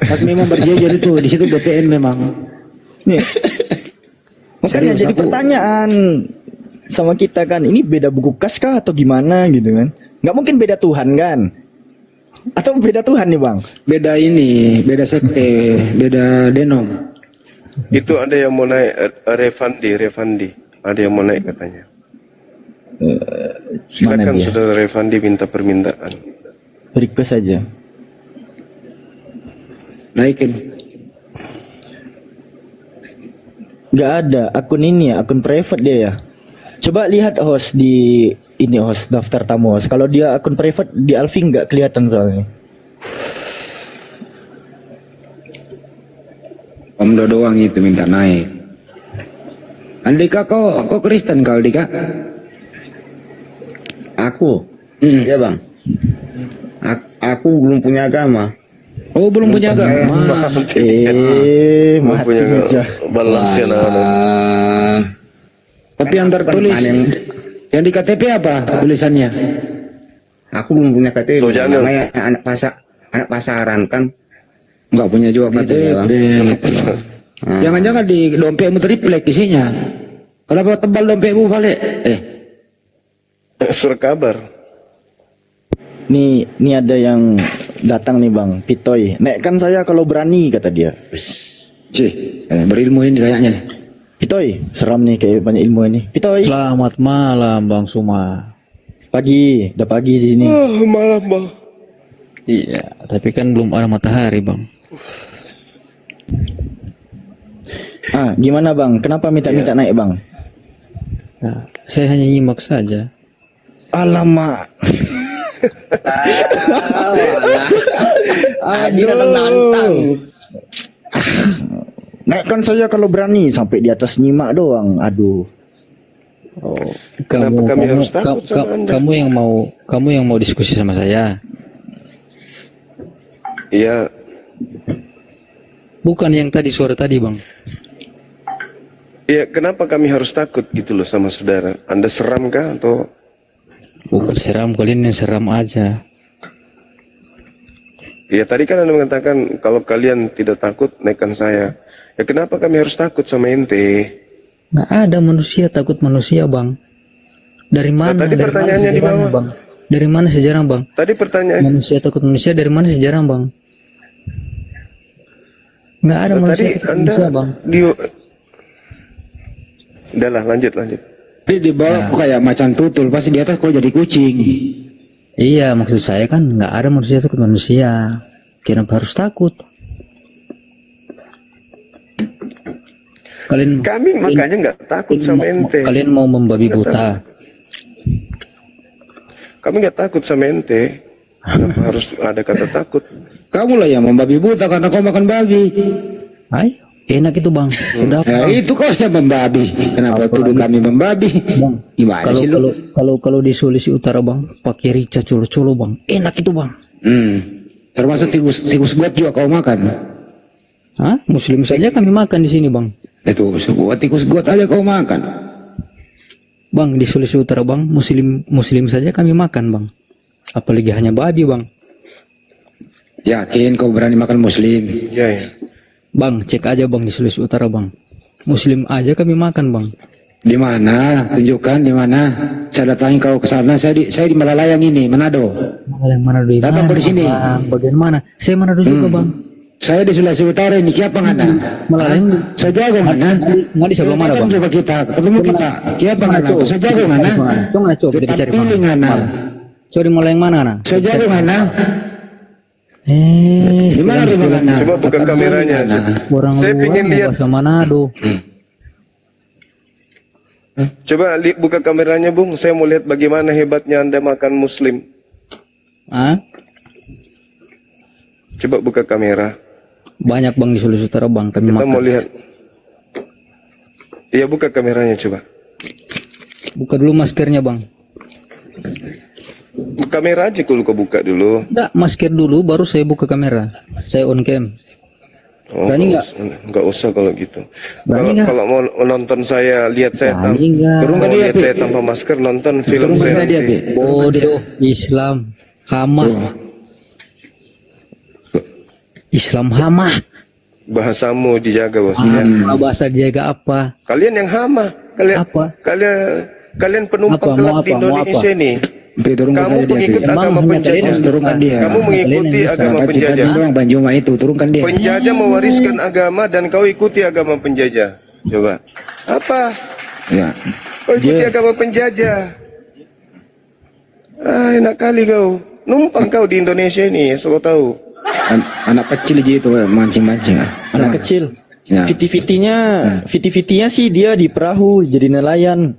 S4: Pas memang berjejer itu, di situ BPN memang.
S3: Nih. Makanya jadi pertanyaan sama kita kan, ini beda buku kas kah atau gimana gitu kan? Nggak mungkin beda Tuhan kan? Atau beda Tuhan nih Bang?
S4: Beda ini, beda sekte, beda denom.
S1: Itu ada yang mau naik Revandi. Ada yang mau naik katanya. Silakan Saudara Revandi minta permintaan.
S3: Request saja.
S4: Naikin.
S3: Nggak ada akun ini ya, akun private dia ya. Coba lihat host di ini, host daftar tamu host. Kalau dia akun private di Alfi nggak kelihatan soalnya.
S4: Om Dodo doang itu minta naik. Andika kok Kristen kau Dika?
S6: Aku, ya Bang. Aku belum punya agama.
S4: Oh belum punya agama.
S3: Mati aja.
S1: Balasnya
S4: Tapi yang tertulis yang di KTP apa tulisannya?
S6: Aku belum punya KTP.
S1: Loh, jangan.
S6: Namanya anak pasaran kan.
S4: Enggak punya juga KTP. Jangan-jangan di dompetmu triplek isinya. Kenapa tebal dompetmu balik?
S1: surat kabar.
S3: Nih ada yang datang nih Bang, Pitoy. Naikkan saya kalau berani kata dia.
S4: Berilmu ini kayaknya nih.
S3: Pitoy, seram nih kayak banyak ilmu ini. Pitoy.
S8: Selamat malam Bang Suma.
S3: Pagi, udah pagi di sini.
S1: Malam Bang.
S8: Iya, tapi kan belum ada matahari Bang.
S3: Gimana Bang? Kenapa minta naik Bang?
S8: Nah, saya hanya nyimak saja.
S3: Alamak.
S5: Dia menantang.
S3: Naikkan saya kalau berani, sampai di atas nyimak doang. Aduh.
S8: Oh,
S1: Kami harus takut sama Anda?
S8: Kamu yang mau diskusi sama saya.
S1: Iya.
S8: Bukan yang tadi suara tadi Bang.
S1: Iya, kenapa kami harus takut gitu loh sama saudara? Anda seram kah atau?
S8: Bukan seram, kalian yang seram aja.
S1: Ya tadi kan Anda mengatakan kalau kalian tidak takut naikkan saya. Ya kenapa kami harus takut sama ente?
S8: Nggak ada manusia takut manusia Bang. Dari mana?
S1: Tadi
S8: dari
S1: pertanyaannya
S8: mana
S1: di bawah.
S8: Bang? Dari mana sejarah Bang?
S1: Tadi pertanyaan.
S8: Manusia takut manusia dari mana sejarah Bang? Nggak ada manusia
S1: Tadi
S8: takut
S1: Anda
S8: manusia Bang.
S1: Udahlah lanjut.
S4: Jadi di bawah kayak macan tutul, pasti di atas kok jadi kucing.
S8: Iya, maksud saya kan nggak ada manusia takut manusia. Kenapa harus takut?
S1: Kami makanya nggak takut sama ente.
S8: Kalian mau membabi buta.
S1: Kami nggak takut sama ente. Kenapa harus ada kata takut?
S4: Kamu lah yang membabi buta karena kau makan babi.
S8: Ayo, enak itu Bang. Sedap.
S4: Ya, itu kau yang membabi. Kenapa tuduh kami membabi?
S8: Bang,
S4: Gimana sih lu?
S8: kalau di Sulawesi Utara Bang, pakai rica colo-colo Bang. Enak itu Bang.
S4: Termasuk tikus got juga kau makan.
S8: Hah? Muslim saja kami makan di sini, Bang.
S4: Itu sebuah tikus got aja kau makan.
S8: Bang, di Sulawesi Utara, Bang, muslim saja kami makan, Bang. Apalagi hanya babi, Bang.
S4: Yakin kau berani makan muslim?
S1: Ya, ya.
S8: Bang, cek aja, Bang, di Sulawesi Utara, Bang. Muslim aja kami makan, Bang.
S4: Di mana? Tunjukkan di mana. Saya datangi kau ke sana. Saya di Malalayang ini, Manado.
S8: Manado di
S4: Datang
S8: mana,
S4: kau di sini.
S8: Bang? Bagian mana? Saya Manado juga, Bang.
S4: Saya di Sulawesi Utara ini. Kiapa ngana?
S8: Malalayang.
S4: Saya jago ngana.
S8: Nggak di sebelah mana, Bang?
S4: Coba kita ketemu kita. Kiapa ngana? Saya jago ngana.
S8: Coba kita cari, Bang.
S4: ngana.
S8: Coba di Malalayang mana, Ngana?
S4: Saya jago ngana.
S8: Di
S4: mana rumah ngana?
S1: Coba buka kameranya.
S8: Orang
S1: Saya
S8: luar
S1: pengen lihat.
S8: bahasa Manado.
S1: Coba buka kameranya, Bung. Saya mau lihat bagaimana hebatnya Anda makan muslim.
S8: Hah?
S1: Coba buka kamera.
S8: Banyak, Bang, di Sulawesi Utara, Bang, kami
S1: Kita
S8: makan.
S1: mau lihat. Iya, buka kameranya coba.
S8: Buka dulu maskernya, Bang.
S1: Kamera aja kalau kau buka dulu.
S8: Enggak, masker dulu baru saya buka kamera. Saya on cam.
S1: Oh,
S8: Berani nggak?
S1: Nggak usah kalau gitu.
S8: Berani nggak?
S1: Kalau mau nonton saya, lihat saya
S8: Berani nggak?
S1: mau lihat saya tanpa masker, nonton film
S4: Turun ke
S1: saya
S4: saya dia,
S1: nanti.
S4: Bi.
S8: Bodoh, Islam hama. Islam hama.
S1: Bahasamu dijaga, bosnya.
S8: Bahasa jaga apa?
S1: Kalian yang hama. Kalian
S8: Apa?
S1: Kalian penumpang
S8: Apa?
S1: gelap
S8: Mau
S1: di
S8: apa? Mau
S1: Indonesia
S8: apa?
S1: ini.
S4: Bi, turun ke
S1: Kamu
S4: saya dia,
S1: pengikut
S4: Bi.
S8: Emang
S1: agama
S8: hanya
S1: penjajah.
S8: kalian yang
S4: Turunkan dia.
S1: Kamu mengikuti
S8: Kalian yang
S1: agama
S4: Kan
S1: penjajah.
S4: cipatin doang Banjuma itu, turunkan dia.
S1: Penjajah mewariskan agama dan kau ikuti agama penjajah. Coba. Apa?
S4: Ya.
S1: Kau ikuti agama penjajah. Enak kali kau. Numpang kau di Indonesia ini, so kau tahu.
S4: Anak kecil aja itu mancing-mancing.
S3: Anak kecil.
S4: Ya.
S3: Fiti-fitinya sih dia di perahu jadi nelayan.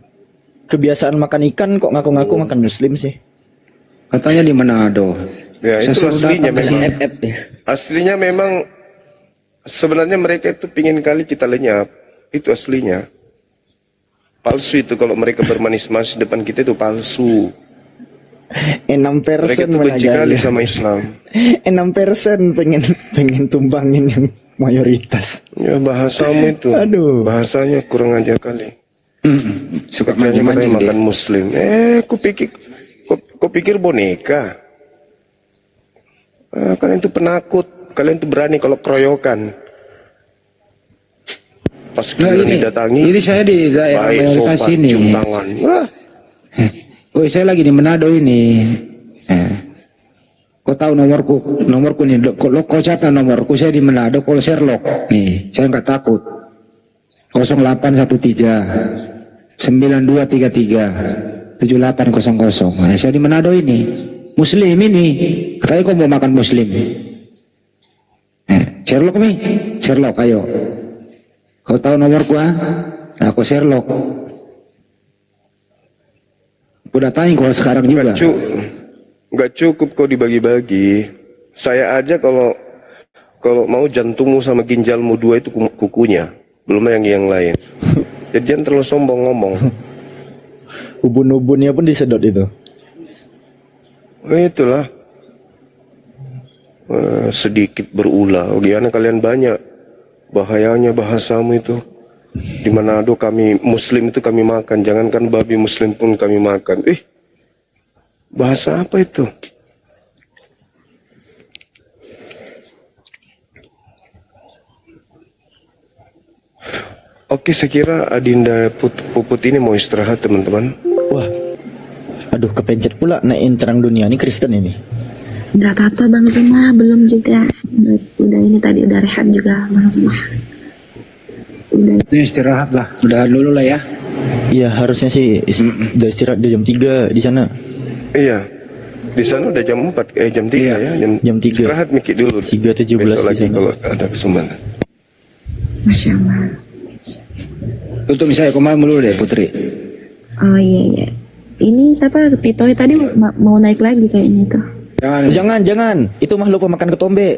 S3: Kebiasaan makan ikan kok ngaku-ngaku makan muslim sih.
S4: Katanya di Manado.
S1: Ya,
S4: Saya
S1: itu
S4: suruh
S1: aslinya
S4: datang ke
S1: memang.
S4: sini.
S1: Aslinya memang sebenarnya mereka itu pingin kali kita lenyap. Itu aslinya. Palsu itu kalau mereka bermanis-manis depan kita itu palsu.
S3: 6%
S1: Mereka itu benci kali sama Islam.
S3: 6% pengen tumbangin yang mayoritas.
S1: Ya bahasamu itu.
S3: Aduh.
S1: Bahasanya kurang ajar kali.
S4: Suka
S1: Kerjanya
S4: mancing-mancing
S1: katanya
S4: dia.
S1: makan muslim. Kau pikir boneka. Kalian itu penakut. Kalian itu berani kalau keroyokan. Pas
S4: Nah,
S1: kalian didatangi.
S4: ini saya di daerah
S1: baik
S4: mayoritas
S1: sopan,
S4: ini.
S1: cium tangan. Wah,
S4: Oh, saya lagi di Manado ini. Kau tahu nomorku nih. Kau catat nomorku, saya di Manado. Kalau Sherlock nih, saya nggak takut. 0813 9233 7800. Saya di Manado ini. Muslim ini. Saya kau mau makan muslim. Sherlock nih, Sherlock, ayo. Kau tahu nomorku ah? Aku Sherlock. Udah tanya kau sekarang juga.
S1: nggak cukup kau dibagi-bagi. Saya aja kalau mau jantungmu sama ginjalmu dua itu kukunya, belum yang lain. Jadi jangan terlalu sombong ngomong.
S3: Ubun-ubunnya pun disedot itu.
S1: Itulah. Sedikit berulah. Gimana kalian banyak. Bahayanya bahasamu itu. Di Manado kami muslim itu kami makan. Jangankan babi muslim pun kami makan. Bahasa apa itu? Oke, saya kira Adinda Puput ini mau istirahat, teman-teman.
S3: Wah. Aduh, kepencet pula naikin terang dunia. Ini Kristen ini.
S7: Nggak apa-apa Bang Zuma, belum juga. Udah ini tadi udah rehat juga Bang Zuma. Udah.
S4: Itu istirahat lah. Udahan dulu lah ya.
S3: Iya, harusnya sih udah istirahat di jam 3 di sana.
S1: Iya. Di sana udah jam 4, jam 3 ya.
S3: Jam 3.
S1: Istirahat mikir dulu.
S3: 3.17
S1: Besok lagi
S3: di sana.
S1: kalau ada kesempatan.
S7: Masya Allah.
S4: Tutup saya kemana dulu deh Putri.
S7: Oh iya. Ini siapa? Pitoy tadi mau naik lagi kayaknya itu.
S3: Jangan. Itu makhluk pemakan ketombe.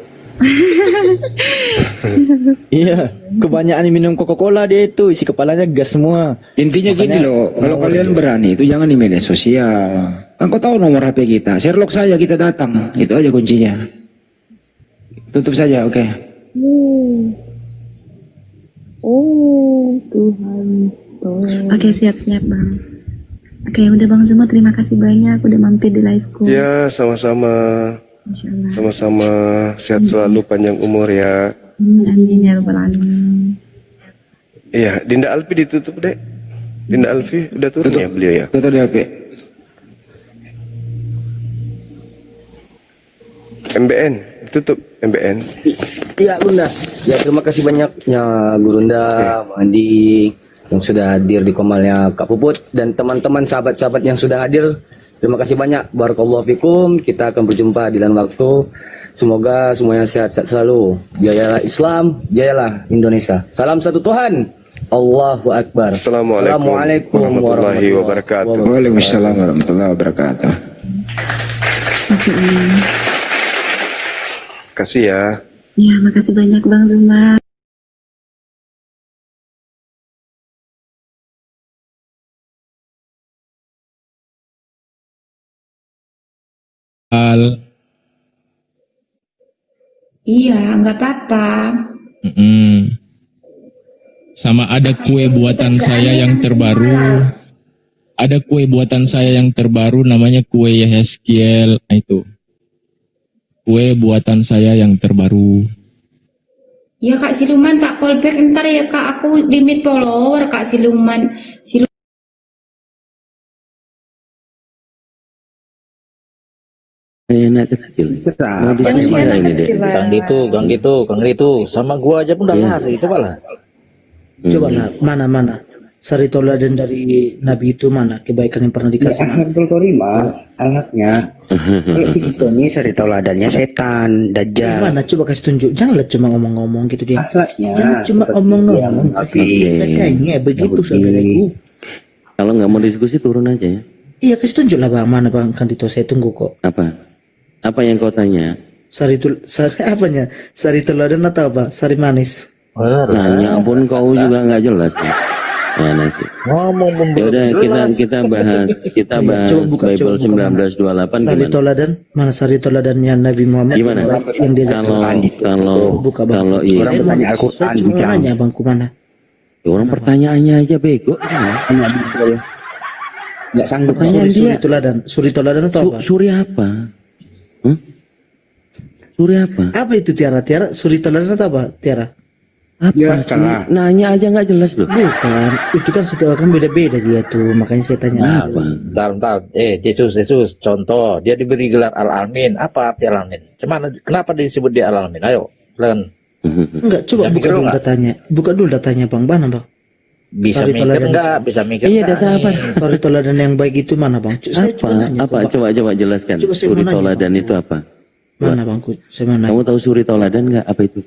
S3: Iya, kebanyakan minum Coca-Cola dia itu, isi kepalanya gas semua.
S4: Intinya gini loh, kalau kalian berani itu jangan di media sosial. Kan kau tahu nomor HP kita, Sherlock saja kita datang, itu aja kuncinya. Tutup saja, oke.
S7: Oh, Tuhan. Oke, siap-siap Bang. Oke, udah Bang Zuma, terima kasih banyak udah mampir di liveku.
S1: Ya, sama-sama.
S7: Insyaallah.
S1: Sama-sama. Sehat selalu, panjang umur ya.
S7: Amin ya rabbal alamin.
S1: Iya, Dinda Alfi ditutup, Dek. Dinda Alfi udah turun ya beliau ya?
S4: Tutup dia, Pi.
S1: MBN, ditutup MBN.
S5: Iya Bunda. Ya terima kasih banyak ya Gurunda, Bang Andi yang sudah hadir di komalnya Kak Puput dan teman-teman sahabat-sahabat yang sudah hadir. Terima kasih banyak. Barakallahu fikum. Kita akan berjumpa di lain waktu. Semoga semuanya sehat-sehat selalu. Jayalah Islam, jayalah Indonesia. Salam satu Tuhan. Allahu Akbar.
S1: Assalamualaikum warahmatullahi wabarakatuh.
S4: Waalaikumsalam warahmatullahi wabarakatuh.
S1: Kasih ya.
S7: Ya, makasih banyak Bang Zuma.
S9: Iya, nggak apa-apa.
S10: Sama ada kue buatan saya yang terbaru. Ada kue buatan saya yang terbaru namanya kue Yehezkiel. Nah, itu. Kue buatan saya yang terbaru.
S9: Ya Kak Siluman tak callback ntar ya Kak, aku limit follower Kak Siluman.
S11: Enak kecil. Gang itu, sama gua aja pun udah lari. Cobalah.
S8: Cobalah, mana sari toladan dari Nabi itu mana kebaikan yang pernah dikasih?
S6: Akhlakul Karimah, akhlaknya. Kalau segitu nih sari toladannya setan, dajjal.
S8: Mana coba kasih tunjuk, janganlah cuma ngomong-ngomong gitu dia.
S6: Akhlaknya.
S8: Jangan cuma ngomong-ngomong, kasih kayaknya begitu saudaraku.
S11: Kalau nggak mau diskusi turun aja ya.
S8: Iya kasih tunjuk lah bang, mana bang Kandito, saya tunggu kok.
S11: Apa yang kau tanya?
S8: Sari apanya? Sari teladan atau apa? Sari manis.
S11: Nanya pun kau juga nggak jelas. Mana sih? Ya udah kita bahas Bible 1928
S8: Sari toladan, mana sari toladannya Nabi Muhammad?
S11: Gimana?
S8: Yang dia kalau iya.
S6: Orang bertanya Al-Quran.
S8: Saya cuma nanya bangku mana?
S11: Ya, orang pertanyaannya aja bego.
S6: Nggak sanggup.
S8: Suri toladan atau apa?
S11: Suri apa? Suri apa?
S8: Apa itu Tiara? Suri toladan atau apa Tiara?
S11: Apa? Nanya aja nggak jelas loh.
S8: Bukan, itu kan setiap orang beda-beda dia tuh, makanya saya tanya.
S11: Apa?
S12: Bentar. Yesus, contoh, dia diberi gelar Al-Alamin. Apa arti Al-Alamin? Kenapa disebut dia Al-Alamin? Ayo, silakan.
S8: Enggak, coba buka dulu datanya Bang, mana Bang?
S12: Bisa mikir enggak? Bisa mikir.
S11: Iya, data apa?
S8: Suri toladan yang baik itu mana Bang?
S11: Coba jelaskan. Suri toladan itu apa?
S8: Mana Bang?
S11: Kamu tahu suri toladan nggak? Apa itu?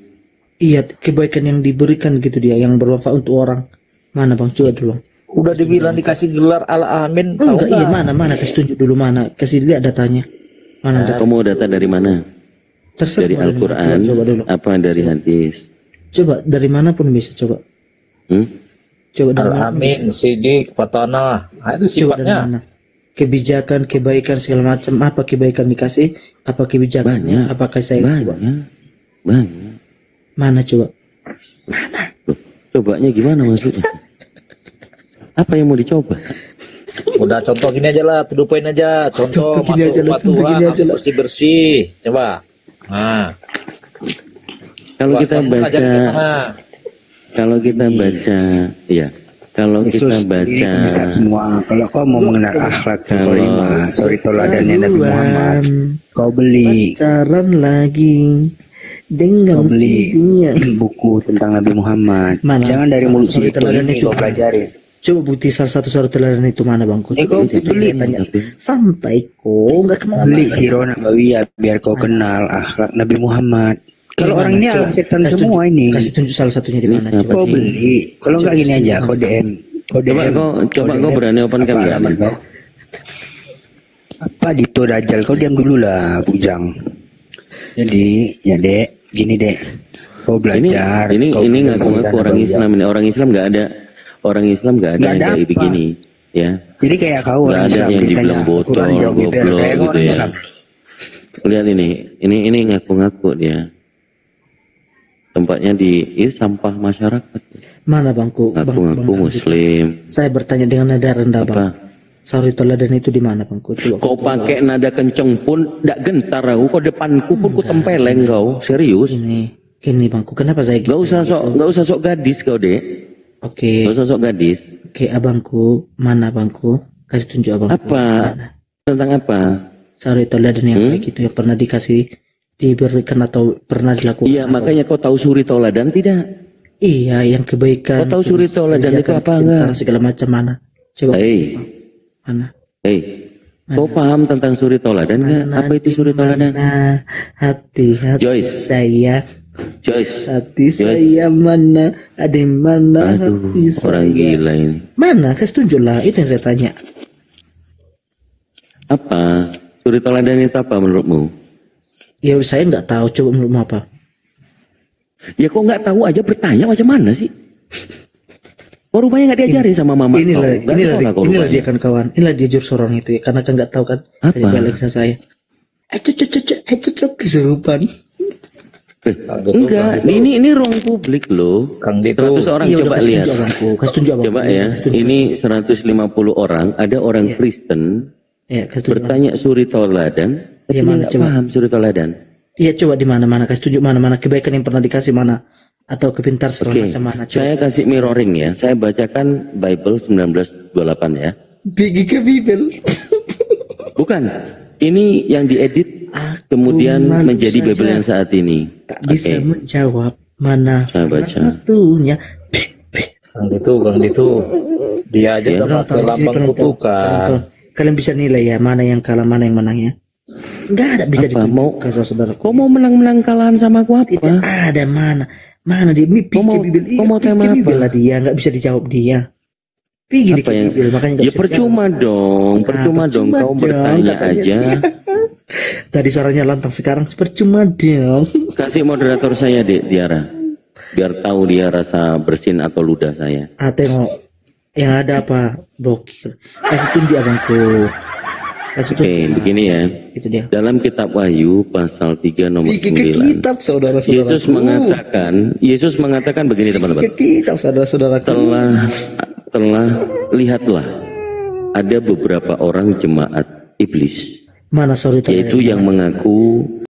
S8: Iya, kebaikan yang diberikan gitu dia, yang bermanfaat untuk orang. Mana Bang? Coba dulu.
S12: Udah dibilang dikasih gelar Al-Amin.
S8: Enggak, iya mana? Kasih tunjuk dulu mana. Kasih lihat datanya. Mana data?
S11: Kamu data dari mana?
S8: Terserah.
S11: Dari Al-Quran, apa dari hadis?
S8: Coba, dari mana pun bisa, coba. Coba dari
S12: Al-Amin, Sidik, Fatana. Nah, itu sifatnya.
S8: Kebijakan, kebaikan, segala macam. Apa kebaikan dikasih? Apa kebijakannya? Apakah saya coba?
S11: Banyak.
S8: Mana coba?
S11: Cobanya gimana maksudnya? Apa yang mau dicoba?
S12: Udah contoh gini aja lah, to the point aja. Contoh masuk patuhan harus bersih-bersih. Coba. Nah.
S11: Kalau kita baca,
S6: bisa semua. Kalau kau mau mengenal akhlak karimah, suri toladannya Nabi Muhammad, kau beli.
S8: Pacaran lagi dengan
S6: kau beli buku tentang Nabi Muhammad.
S8: Mana?
S6: Jangan dari mulut situ ini kau pelajari.
S8: Coba bukti salah satu suri teladan itu mana Bangku?
S6: Kau beli
S8: tanya santai kok, nggak kemana.
S6: Beli Sirah Nabawiyah biar kau kenal akhlak Nabi Muhammad. Kalau orang ini adalah setan semua ini.
S8: Kasih tunjuk salah satunya di mana?
S6: Coba beli. Kalau nggak gini aja, kau DM.
S11: Coba kau berani open cam nggak?
S6: Apa Dito Dajjal? Kau diam dulu lah, bujang. Jadi, ya Dek, gini Dek. Kau belajar.
S11: Ini ngaku-ngaku orang Islam ini. Orang Islam nggak ada yang kayak begini, ya.
S6: Jadi kayak kau orang Islam ditanya Quran jawab gitu. Kayak kau orang Islam.
S11: Lihat ini ngaku-ngaku dia. Tempatnya di sampah masyarakat.
S13: Mana bangku?
S11: Ngaku-ngaku muslim.
S13: Saya bertanya dengan nada rendah bang. Suri teladan itu di mana bangku? Coba
S11: kau pakai nada kenceng pun ndak gentar aku. Kau depanku pun ku tempeleng kau. Serius?
S13: Gini bangku, kenapa saya
S11: Gak usah sok gadis kau dek.
S13: Oke.
S11: Gak usah sok gadis.
S13: Oke abangku, mana bangku? Kasih tunjuk abangku.
S11: Apa? Mana? Tentang apa?
S13: Suri teladan yang baik itu yang pernah diberikan atau pernah dilakukan.
S11: Iya, makanya kau tahu suri tauladan tidak?
S13: Iya, yang kebaikan.
S11: Kau tahu suri tauladan itu apa enggak?
S13: Segala macam mana? Coba. Mana?
S11: Kau paham tentang suri tauladan enggak? Apa itu suri tauladan?
S13: Hati-hati saya.
S11: Joyce.
S13: Hati saya mana? Ada mana hati saya?
S11: Orang gila ini.
S13: Mana? Kasih tunjuklah, itu yang saya tanya.
S11: Apa? Suri tauladan itu apa menurutmu?
S13: Ya saya nggak tahu, coba menurutmu apa?
S11: Ya kok nggak tahu aja bertanya macam mana sih? Kok rupanya nggak diajarin sama mama
S13: inilah dia kan kawan, inilah dia jurus orang itu ya, karena kan nggak tahu kan.
S11: Apa?
S13: Balik saya. Kesurupan.
S11: Enggak, ini ruang publik loh.
S12: Kang Dito.
S11: 100 orang coba lihat.
S13: Kasih tunjuk abangku.
S11: Coba ya, ini 150 orang, ada orang Kristen bertanya suri tauladan.
S13: Iya mana coba?
S11: Paham suri tauladan?
S13: Iya coba di mana-mana, kasih tunjuk mana-mana kebaikan yang pernah dikasih mana atau kepintar segala macam mana. Coba.
S11: Saya kasih mirroring ya. Saya bacakan Bible 1928 ya.
S13: Pergi ke Bible.
S11: Bukan. Ini yang diedit kemudian menjadi Bible yang saat ini.
S13: Tak bisa menjawab mana salah satunya.
S12: Kang Dito. Dia aja udah pakai lambang kutukan.
S13: Kalian bisa nilai ya mana yang kalah mana yang menang ya. Enggak ada bisa ditunjukkan saudara.
S11: Kau mau menang-menang kalahan sama aku apa?
S13: Tidak ada mana dia pikir Bible ini. Kau mau tema apa? Bible dia nggak bisa dijawab dia. Pikir di Bible makanya nggak
S11: bisa percuma dijawab. Percuma dong kau bertanya aja.
S13: Tadi suaranya lantang sekarang percuma dong.
S11: Kasih moderator saya Diara. Biar tahu dia rasa bersin atau ludah saya.
S13: Tengok yang ada apa bokil. Kasih tunjuk abangku.
S11: Oke, begini ya.
S13: Itu dia.
S11: Dalam kitab Wahyu pasal 3 nomor 9.
S13: Kitab saudara-saudara.
S11: Yesus mengatakan begini teman-teman.
S13: Kitab saudara-saudara.
S11: Telah lihatlah ada beberapa orang jemaat iblis.
S13: Mana
S11: yaitu yang mengaku